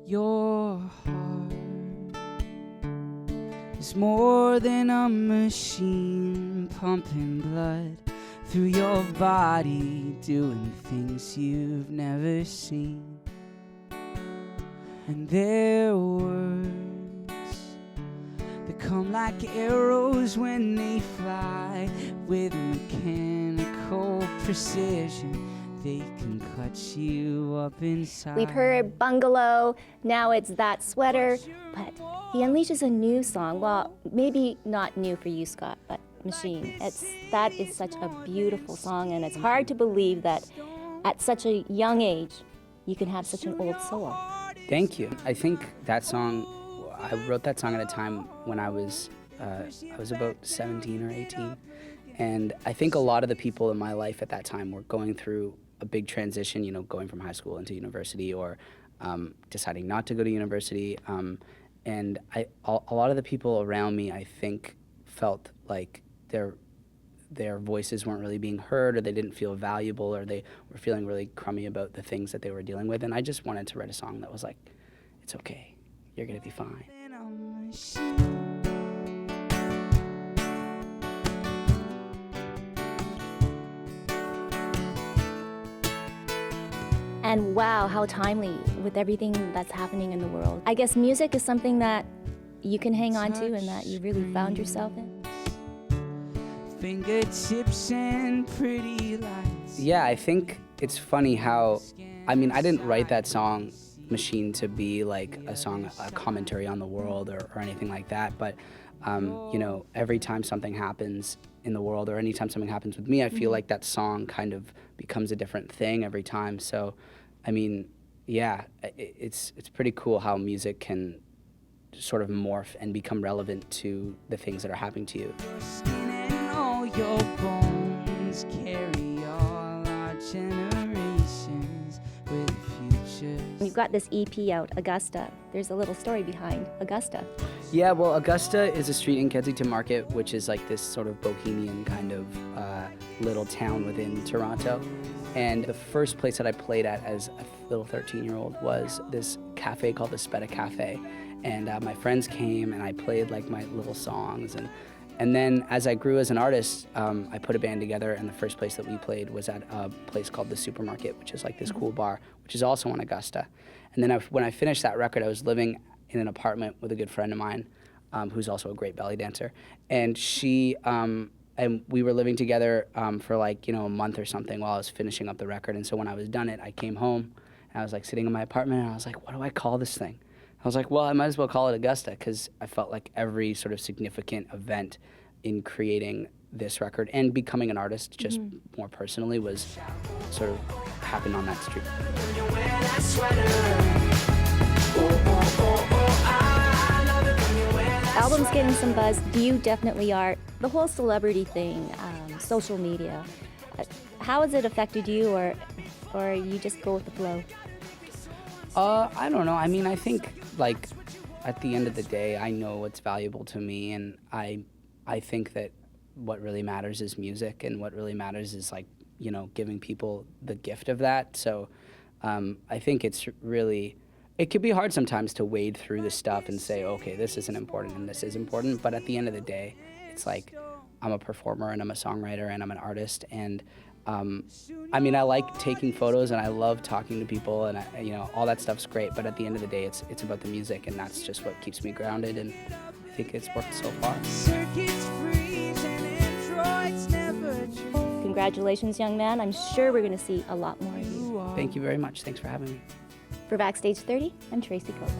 Your heart is more than a machine pumping blood through your body, doing things you've never seen. And their words, they come like arrows when they fly with mechanical precision. They can cut you up inside. We've heard Bungalow, now it's That Sweater, but he unleashes a new song. Well, maybe not new for you, Scott, but Machine. That is such a beautiful song, and it's hard to believe that at such a young age, you can have such an old soul. Thank you. I think that song, I wrote that song at a time when I was about 17 or 18. And I think a lot of the people in my life at that time were going through a big transition, you know, going from high school into university, or deciding not to go to university. And a lot of the people around me, I think, felt like their voices weren't really being heard, or they didn't feel valuable, or they were feeling really crummy about the things that they were dealing with. And I just wanted to write a song that was like, it's okay, you're gonna be fine. And wow, how timely with everything that's happening in the world. I guess music is something that you can hang on to and that you really found yourself in. Fingertips and pretty lights. Yeah, I think it's funny how, I mean, I didn't write that song, Machine, to be like a song, a commentary on the world or anything like that, but you know, every time something happens in the world, or anytime something happens with me, I feel like that song kind of becomes a different thing every time. So, I mean, yeah, it's pretty cool how music can sort of morph and become relevant to the things that are happening to you. Your skin and all your bones carry all our generations with futures. You've got this EP out, Augusta. There's a little story behind Augusta. Yeah, well, Augusta is a street in Kensington Market, which is like this sort of bohemian kind of little town within Toronto. And the first place that I played at as a little 13-year-old was this cafe called the Speta Cafe. And my friends came and I played like my little songs. And then as I grew as an artist, I put a band together, and the first place that we played was at a place called the Supermarket, which is like this cool bar, which is also on Augusta. And then when I finished that record, I was living in an apartment with a good friend of mine, who's also a great belly dancer. And she, and we were living together for like, you know, a month or something while I was finishing up the record. And so when I was done it, I came home and I was like sitting in my apartment and I was like, what do I call this thing? I was like, well, I might as well call it Augusta, because I felt like every sort of significant event in creating this record and becoming an artist just more personally was sort of happened on that street. Album's getting some buzz. You definitely are. The whole celebrity thing, social media, how has it affected you, or you just go with the flow? I don't know. I mean, I think, like, at the end of the day, I know what's valuable to me, and I think that what really matters is music, and what really matters is, like, you know, giving people the gift of that. So I think it's really, it could be hard sometimes to wade through the stuff and say, okay, this isn't important and this is important, but at the end of the day, it's like, I'm a performer and I'm a songwriter and I'm an artist, and I mean, I like taking photos and I love talking to people, and you know, all that stuff's great, but at the end of the day, it's about the music, and that's just what keeps me grounded, and I think it's worked so far. Congratulations, young man. I'm sure we're going to see a lot more of you. Thank you very much. Thanks for having me. For Backstage 30, I'm Tracy Cope.